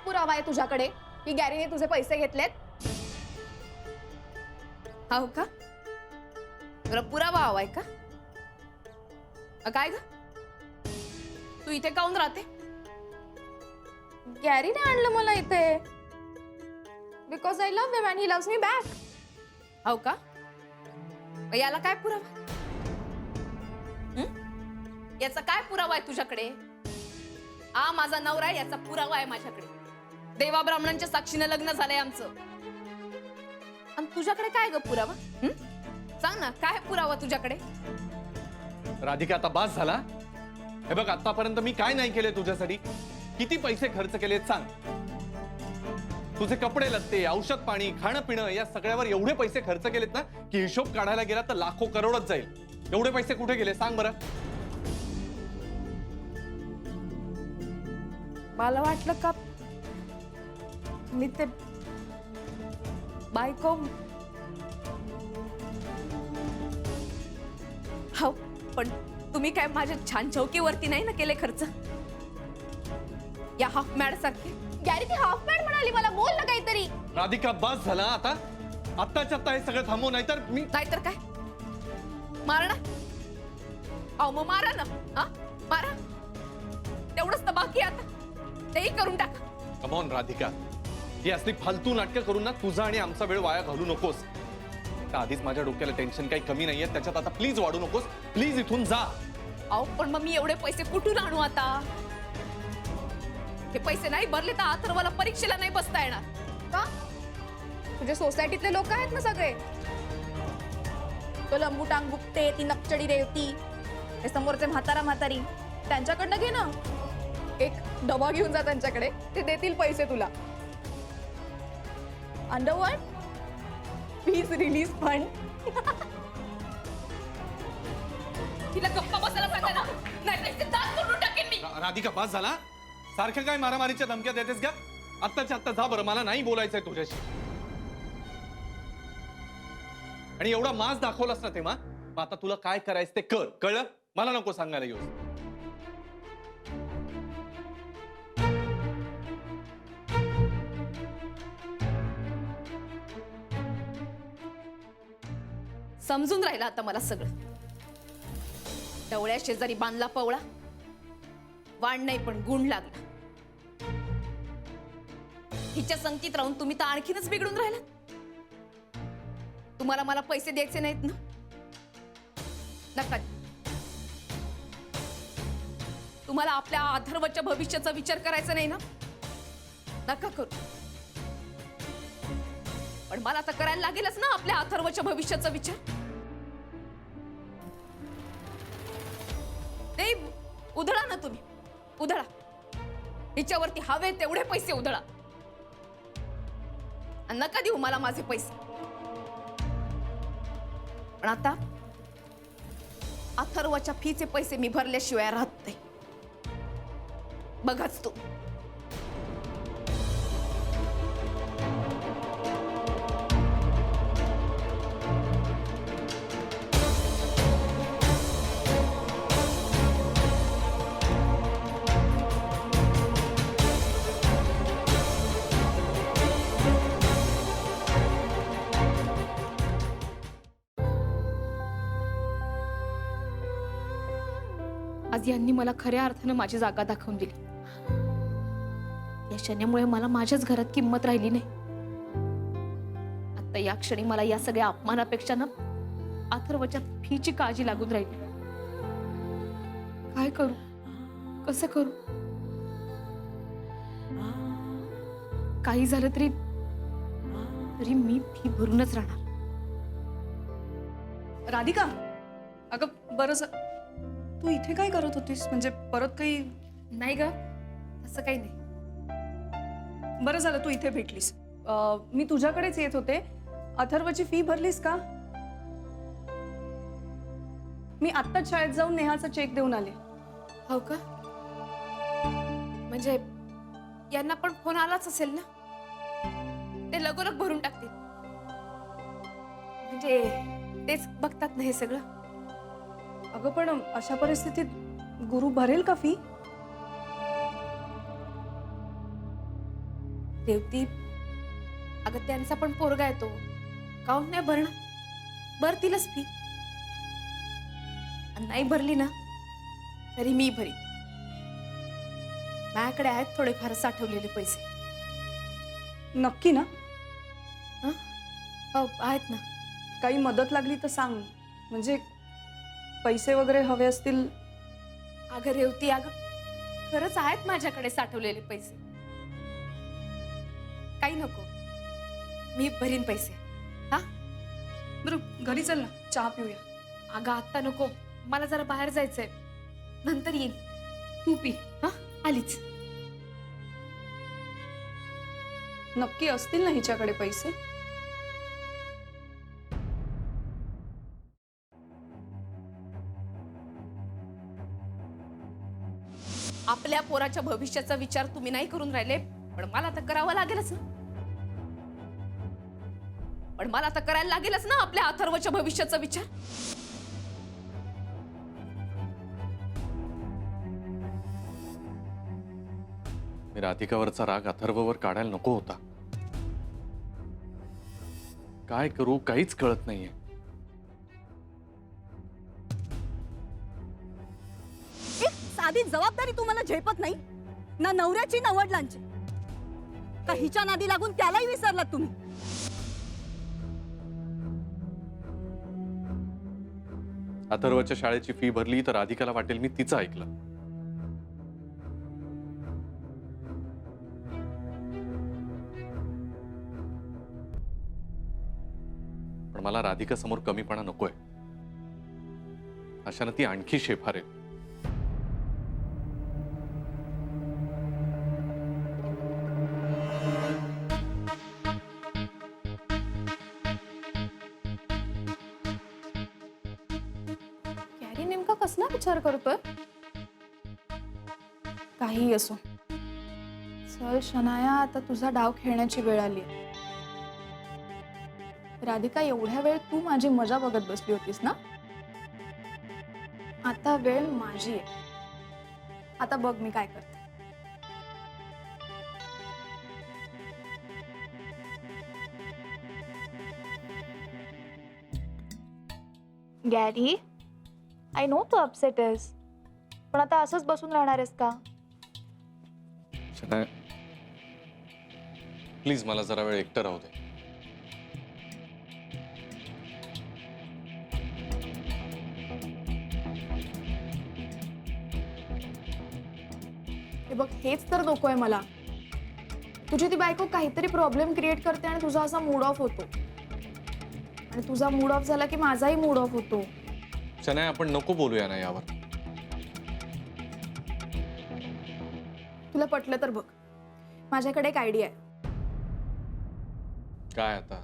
पुरावा आहे तुझ्याकडे की गॅरीने तुझे पैसे घेतलेत? हो का? तुला पुरावा हवाय का? काय ग, तू इथे काऊन राहते? गॅरीने आणलं मला इथे because I love him and he loves me back. हो का? मग याला काय पुरावा? याचा काय पुरावा आहे तुझ्याकडे? हा माझा नवरा आहे, याचा पुरावा आहे माझ्याकडे. देवा ब्राह्मणांच्या साक्षीने लग्न झालंय आमचं. आणि तुझ्याकडे काय ग पुरावा? सांग ना, काय पुरावा तुझ्याकडे? राधिका आता बास झाला. हे बघ, आतापर्यंत मी काय नाही केले तुझ्यासाठी? किती पैसे खर्च केलेत सांग. तुझे कपडे लत्ते, औषध पाणी, खाणं पिणं या सगळ्यावर एवढे पैसे खर्च केलेत ना की हिशोब काढायला गेला तर लाखो करोडच जाईल. एवढे पैसे कुठे गेले सांग बरं? मला वाटलं का मी ते बायको. हो, पण तुम्ही काय माझ्या छान चौकीवरती नाही ना केले खर्च? या हाफ मॅड सारखे. गॅरी ती हाफ पॅन्ट म्हणाली मला, बोल ना काहीतरी. राधिका बास झाला आता. आत्ताच्या आत्ता हे सगळं थांबव, नाहीतर मी. नाहीतर काय? मारा ना. अहो मग मारा ना. हा मारा. तेवढंच तर बाकी आता, तेही करून टाका. कम ऑन राधिका, ही असली फालतू नाटकं करून ना तुझा आणि आमचा वेळ वाया घालू नकोस. आधीच माझ्या डोक्याला टेन्शन काही कमी नाहीये, त्याच्यात आता प्लीज वाढू नकोस. प्लीज इथून जा. अहो पण मग मी एवढे पैसे कुठून आणू आता? हे पैसे नाही भरले तर अथर्वला परीक्षेला नाही बसता येणार. का? तुझे सोसायटीतले लोक आहेत ना सगळे. तो लंबूटांग बुकते, ती नकचडी रेवती, ते समोरचे म्हातारा म्हातारी, त्यांच्याकडनं घे ना. एक डबा घेऊन जा त्यांच्याकडे, ते देतील पैसे तुला. Underworld please release fund. तिला गप्पा बसायला सांगा ना, नाही तर दात करून टाकेन मी. राधिका बास झाला. सारखं काय मारामारीच्या धमक्या देतेस का? आत्ताच्या आत्ता जा बरं, मला नाही बोलायचंय तुझ्याशी. आणि एवढा मास दाखवलास ना तेव्हा, मग आता तुला काय करायचं ते कर. कळलं? मला नको सांगायला येऊस. समजून राहिला आता मला सगळं. डवळ्या शेजारी बांधला पवळा, वाण नाही पण गुण लागला. हिच्या संगतीत राहून तुम्ही तर आणखीनच बिघडून राहिलात. तुम्हाला मला पैसे द्यायचे नाहीत ना? नका. तुम्हाला आपल्या अथर्वच्या भविष्याचा विचार करायचा नाही ना? नका करू. पण मला तर करायला लागेलच ना आपल्या अथर्वच्या भविष्याचा विचार. नाही, उधळा ना तुम्ही, उधळा. हिच्यावरती हवे तेवढे पैसे उधळा. नका देऊ मला माझे पैसे. पण आता अथर्वच्या फीचे पैसे मी भरल्याशिवाय राहत नाही. बघाच तू. आज यांनी मला खऱ्या अर्थानं माझी जागा दाखवून दिली. या क्षणामुळे मला माझ्याच घरात किंमत राहिली नाही. आता या क्षणी मला या सगळ्या अपमानापेक्षा ना अथर्वच्या फीची काळजी लागून राहिली. काय करू, कसं करू? काही झालं तरी तरी मी फी भरूनच राहणार. राधिका, अगं बरं, तू इथे काय करत होतीस? म्हणजे परत काही? नाही ग, असं काही नाही. बरं झालं तू इथे भेटलीस. मी तुझ्याकडेच येत होते. अथर्वची फी भरलीस का? मी आत्ताच शाळेत जाऊन नेहाचा चेक देऊन आले. हो का? म्हणजे यांना पण फोन आलाच असेल ना? ते लगोलग भरून टाकतील. म्हणजे तेच बघतात ना हे सगळं. अगं पण अशा परिस्थितीत गुरु भरेल का फी? देवती, अगं त्यांचा पण पोरगा येतो, काऊन नाही भरणं? भरतीलच फी. आणि नाही भरली ना तरी मी भरी. माझ्याकडे आहेत थोडेफार साठवलेले पैसे. नक्की ना? हो आहेत ना. काही मदत लागली तर सांग. म्हणजे पैसे वगैरे हवे असतील. अगं रेवती, अगं खरंच आहेत माझ्याकडे साठवलेले पैसे. काही नको, मी भरीन पैसे. हा बरं घरी चल ना, चहा पिऊया. अगं आत्ता नको, मला जरा बाहेर जायचंय, नंतर येईल. तू पी. हा आलीच. नक्की असतील ना हिच्याकडे पैसे? आपल्या पोराच्या भविष्याचा विचार तुम्ही नाही करून राहिले, पण मला तर करावं लागेलच ना. पण मला तर करायला लागेलच ना आपल्या अथर्वच्या भविष्याचा विचार. मी राधिकावरचा राग अथर्ववर काढायला नको होता. काय करू काहीच कळत नाहीये. एक साधी जबाबदारी तुम्हाला झेपत नाही ना, नवऱ्याची ना वडिलांची. का हिच्या नादी लागून त्यालाही विसरलात तुम्ही? अथर्वच्या शाळेची फी भरली तर राधिकाला वाटेल मी तिचं ऐकलं. पण मला राधिका समोर कमीपणा नकोय. अशानं ती आणखी शेफारेल. गॅरी नेमका कसला विचार करतोय? काही असो, चल शनाया, आता तुझा डाव खेळण्याची वेळ आली. राधिका, एवढ्या वेळ तू माझी मजा बघत बसली होतीस ना, आता वेळ माझी आहे. आता बघ मी काय करते. गॅरी, आय नो तू अपसेट आहेस, पण आता असंच बसून राहणार आहेस का? शनाया, प्लीज मला जरा वेळ एकटं राहू दे. हे बघ, हेच तर नकोय मला. तुझी ती बायको काहीतरी प्रॉब्लेम क्रिएट करते आणि तुझा असा मूड ऑफ होतो. आणि तुझा मूड ऑफ झाला की माझाही मूड ऑफ होतो. शनाया, आपण नको बोलूया ना यावर. तुला पटलं तर बघ, माझ्याकडे एक आयडिया आहे. काय आता?